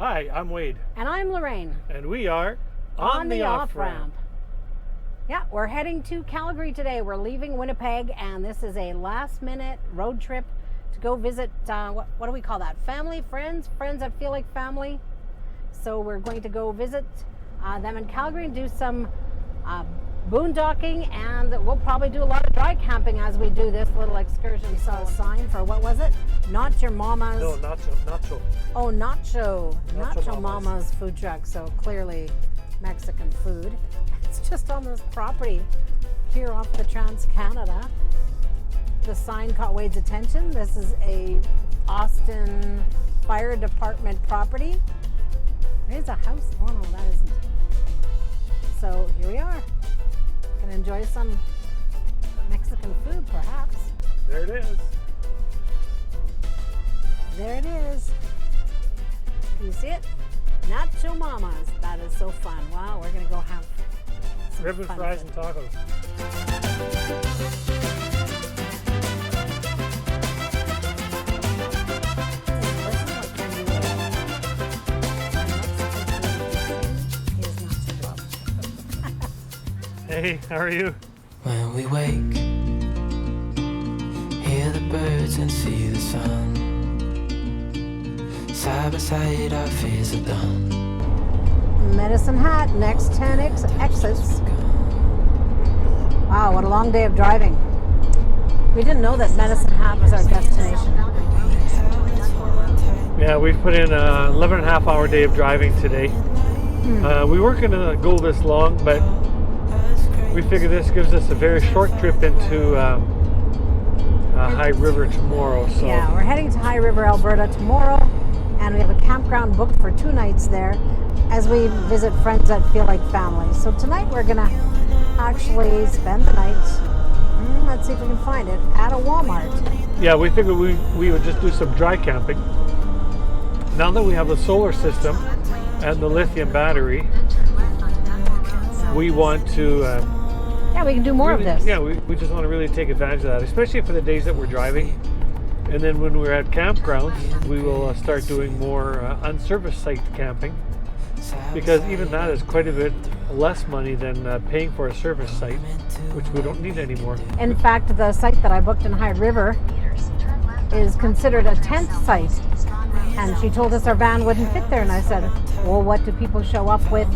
Hi, I'm Wade. And I'm Lorraine. And we are on the off-ramp. Yeah, we're heading to Calgary today. We're leaving Winnipeg, and this is a last-minute road trip to go visit, what do we call that? Family, friends that feel like family. So we're going to go visit them in Calgary and do some boondocking, and we'll probably do a lot of dry camping as we do this little excursion. So sign for, what was it? Not your mama's. No, nacho. Oh, Nacho Mama's. Mama's food truck. So clearly Mexican food. It's just on this property here off the Trans-Canada. The sign caught Wade's attention. This is a Austin Fire Department property. There's a house. Oh no, that isn't. So here we are. Gonna enjoy some Mexican food, perhaps. There it is. There it is. Can you see it? Nacho Mama's. That is so fun. Wow, we're gonna go have some Ribbon fun fries food. and tacos. Hey, how are you? When we wake, hear the birds and see the sun. Side by side, our fears are done. Medicine Hat, next 10 exits. Wow, what a long day of driving. We didn't know that Medicine Hat was our destination. Yeah, we've put in an 11.5-hour day of driving today. We weren't going to go this long, but we figure this gives us a very short trip into High River tomorrow. So Yeah, we're heading to High River, Alberta tomorrow, and we have a campground booked for 2 nights there as we visit friends that feel like family. So tonight we're gonna actually spend the night, let's see if we can find it, at a Walmart. yeah, we figured we would just do some dry camping. Now that we have the solar system and the lithium battery, we want to Yeah, we can do more really, of this. Yeah, we just want to really take advantage of that, especially for the days that we're driving. And then when we're at campgrounds, we will start doing more unserviced site camping, because even that is quite a bit less money than paying for a service site, which we don't need anymore. In fact, the site that I booked in High River is considered a tent site. And she told us our van wouldn't fit there. And I said, well, what do people show up with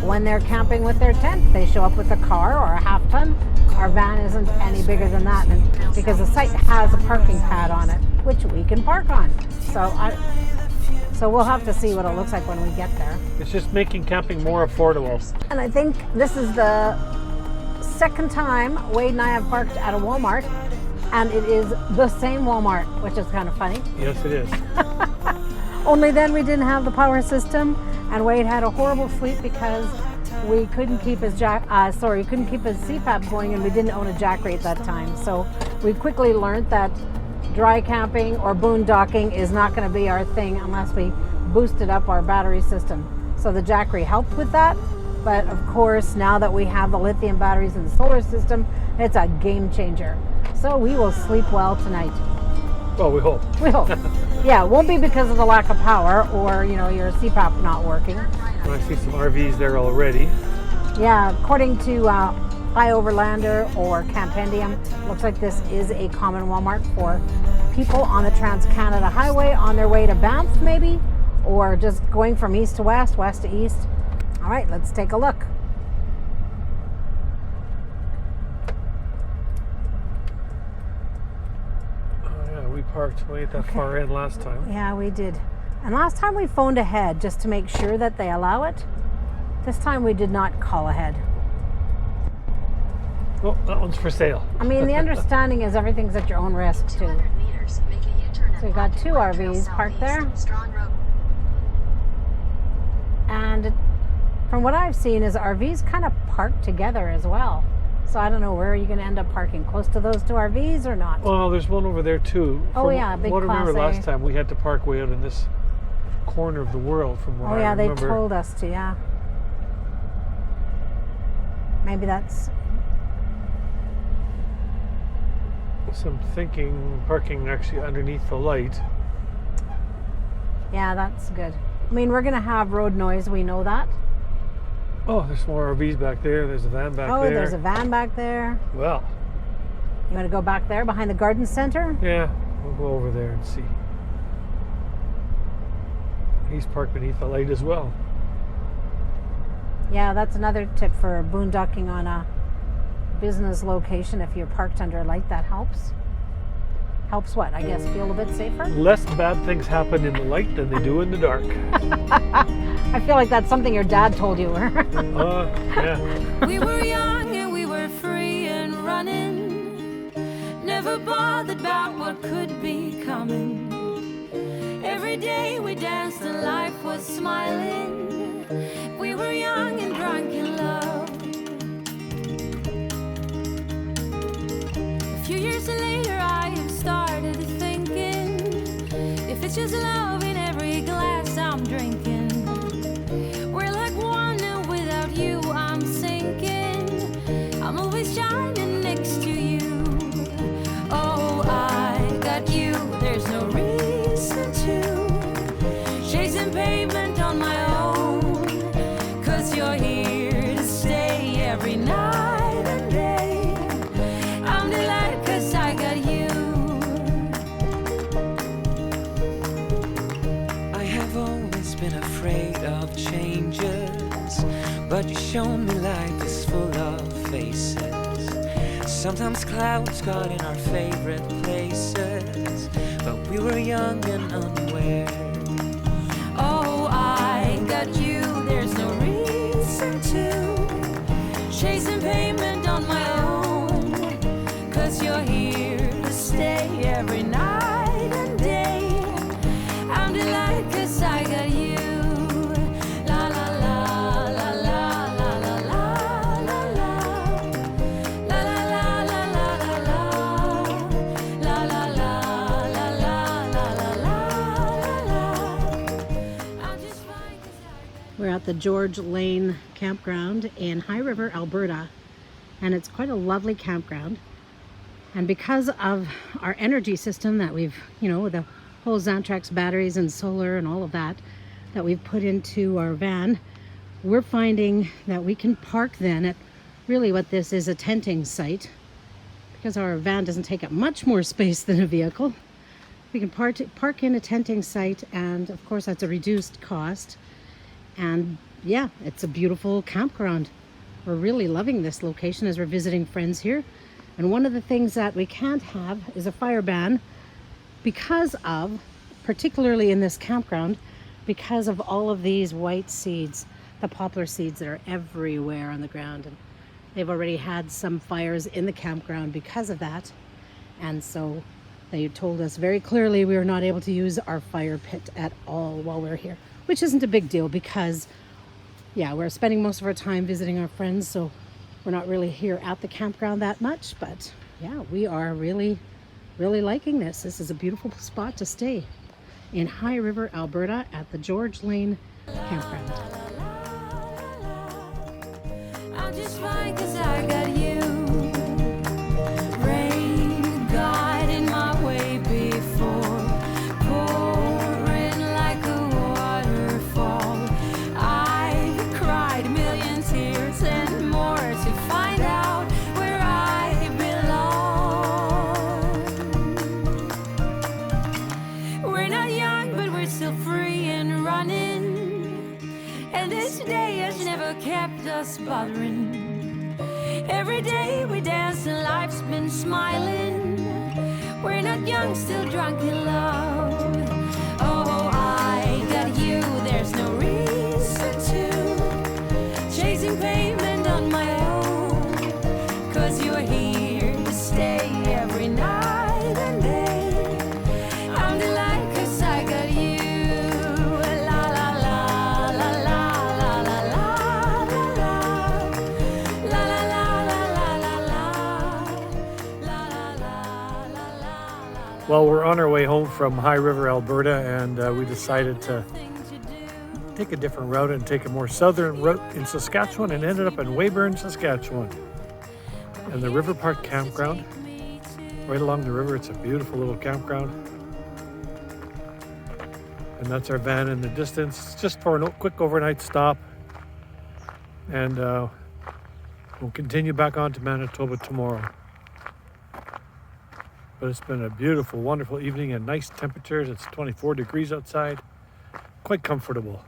when they're camping with their tent? They show up with a car or a half ton. Our van isn't any bigger than that, and because the site has a parking pad on it, which we can park on. So we'll have to see what it looks like when we get there. It's just making camping more affordable. And I think this is the second time Wade and I have parked at a Walmart, and it is the same Walmart, which is kind of funny. Yes, it is. Only then we didn't have the power system, and Wade had a horrible sleep because we couldn't keep his CPAP going, and we didn't own a Jackery at that time. So we quickly learned that dry camping or boondocking is not going to be our thing unless we boosted up our battery system. So the Jackery helped with that, but of course now that we have the lithium batteries in the solar system, it's a game changer. So we will sleep well tonight. Well, we hope. We hope. Yeah, it won't be because of the lack of power or, your CPAP not working. I see some RVs there already. Yeah, according to iOverlander or Campendium, looks like this is a common Walmart for people on the Trans-Canada Highway on their way to Banff maybe, or just going from east to west, west to east. All right, let's take a look. We parked way at that far end last time. Yeah, we did. And last time we phoned ahead just to make sure that they allow it. This time we did not call ahead. Oh, that one's for sale. I mean, the understanding is everything's at your own risk too. So we've got 2 RVs parked there. And from what I've seen is RVs kind of park together as well. So I don't know, where are you going to end up parking? Close to those 2 RVs or not? Well, there's one over there too. Oh yeah, big What I remember Class A. last time we had to park way out in this corner of the world from what Oh I yeah, they remember. told us to, yeah. Maybe that's... So I'm thinking parking actually underneath the light. Yeah, that's good. I mean, we're going to have road noise. We know that. Oh, there's more RVs back there. There's a van back there. Oh, there's a van back there. Well, You want to go back there behind the garden center? yeah, we'll go over there and see. He's parked beneath the light as well. Yeah, that's another tip for boondocking on a business location. If you're parked under a light, that helps. Helps what? I guess feel a bit safer? Less bad things happen in the light than they do in the dark. I feel like that's something your dad told you. Yeah. We were young and we were free and running, never bothered about what could be coming. Every day we danced and life was smiling. We were young and drunk in love. A few years later I have started thinking, if it's just love in every glass I'm drinking, we're like one and without you I'm sinking. I'm always shining next to you. Oh, I got you, there's no reason to chasing pavement on my own, 'cause you're here to stay every night and day. I'm delighted 'cause I got you. I have always been afraid of changes, but you shown me life is full of faces. Sometimes clouds got in our favorite places, but we were young and unaware. Oh, I got you, there's no reason to chasing payment on my own, 'cause you're here to stay every night and day. I'm delighted 'cause I got you. La la la la la la la la la la. La la la la la la la. La la la la la la la la. I'm just fine 'cause I got We're at the George Lane campground in High River, Alberta, and it's quite a lovely campground. And because of our energy system that we've, the whole Xantrax batteries and solar and all of that we've put into our van, we're finding that we can park then at really what this is, a tenting site. Because our van doesn't take up much more space than a vehicle, we can park in a tenting site, and of course that's a reduced cost. And yeah, it's a beautiful campground. We're really loving this location as we're visiting friends here. And one of the things that we can't have is a fire ban because of, particularly in this campground, because of all of these white seeds, the poplar seeds that are everywhere on the ground. And they've already had some fires in the campground because of that. And so they told us very clearly we were not able to use our fire pit at all while we're here, which isn't a big deal because, yeah, we're spending most of our time visiting our friends, so we're not really here at the campground that much. But yeah, we are really, really liking this. This is a beautiful spot to stay in High River, Alberta at the George Lane campground. I'm just fine 'cause I got you. Rain got in my way before, pouring like a waterfall. I've cried a million tears and more to find out where I belong. We're not young, but we're still free and running, and this day has never kept us bothering. Every day we dance and life's been smiling. We're not young, still drunk in love. Oh, I got you, there's no reason to chasing pavement on my own, 'cause you're here to stay every night and day. I'm delighted 'cause I got you. La la la la la la la la la la. La la la la la la la. La la la la la. Well, we're on our way home from High River, Alberta, and we decided to take a different route and take a more southern route in Saskatchewan, and ended up in Weyburn, Saskatchewan. And the River Park campground, right along the river. It's a beautiful little campground. And that's our van in the distance, just for a quick overnight stop. And we'll continue back on to Manitoba tomorrow. But it's been a beautiful, wonderful evening and nice temperatures. It's 24 degrees outside, quite comfortable.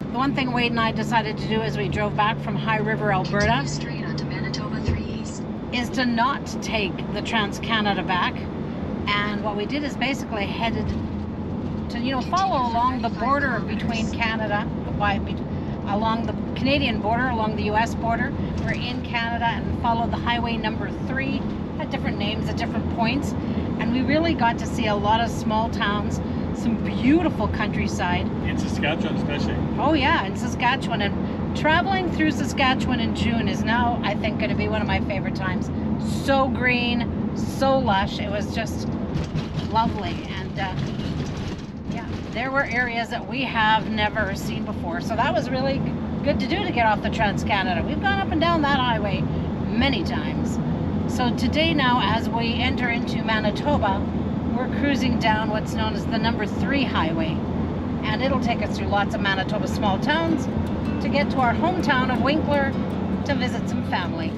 The one thing Wade and I decided to do as we drove back from High River, Alberta, Straight onto Manitoba 3 East. is to not take the Trans-Canada back. And what we did is basically headed to, follow along the border between Canada, along the Canadian border, along the US border. We're in Canada and followed the highway number 3, had different names at different points. And we really got to see a lot of small towns, some beautiful countryside. In Saskatchewan especially. Oh yeah, in Saskatchewan. And traveling through Saskatchewan in June is now, I think, going to be one of my favorite times. So green, so lush. It was just lovely. And yeah, there were areas that we have never seen before. So that was really good to do, to get off the Trans-Canada. We've gone up and down that highway many times. So today now, as we enter into Manitoba, we're cruising down what's known as the number 3 highway. And it'll take us through lots of Manitoba small towns to get to our hometown of Winkler to visit some family.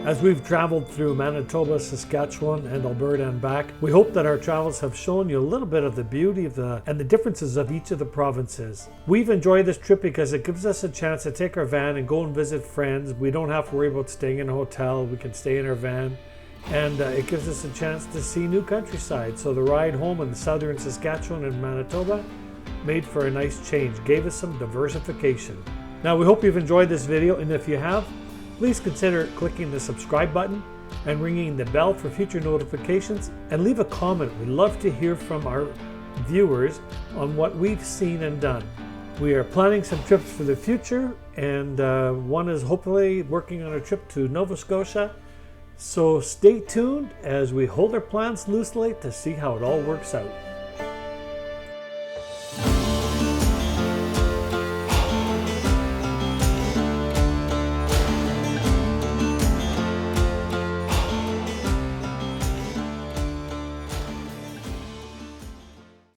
As we've traveled through Manitoba, Saskatchewan, and Alberta and back, we hope that our travels have shown you a little bit of the beauty and the differences of each of the provinces. We've enjoyed this trip because it gives us a chance to take our van and go and visit friends. We don't have to worry about staying in a hotel. We can stay in our van, and it gives us a chance to see new countryside. So the ride home in southern Saskatchewan and Manitoba made for a nice change, gave us some diversification. Now, we hope you've enjoyed this video, and if you have, please consider clicking the subscribe button and ringing the bell for future notifications, and leave a comment. We'd love to hear from our viewers on what we've seen and done. We are planning some trips for the future, and one is hopefully working on a trip to Nova Scotia. So stay tuned as we hold our plans loosely to see how it all works out.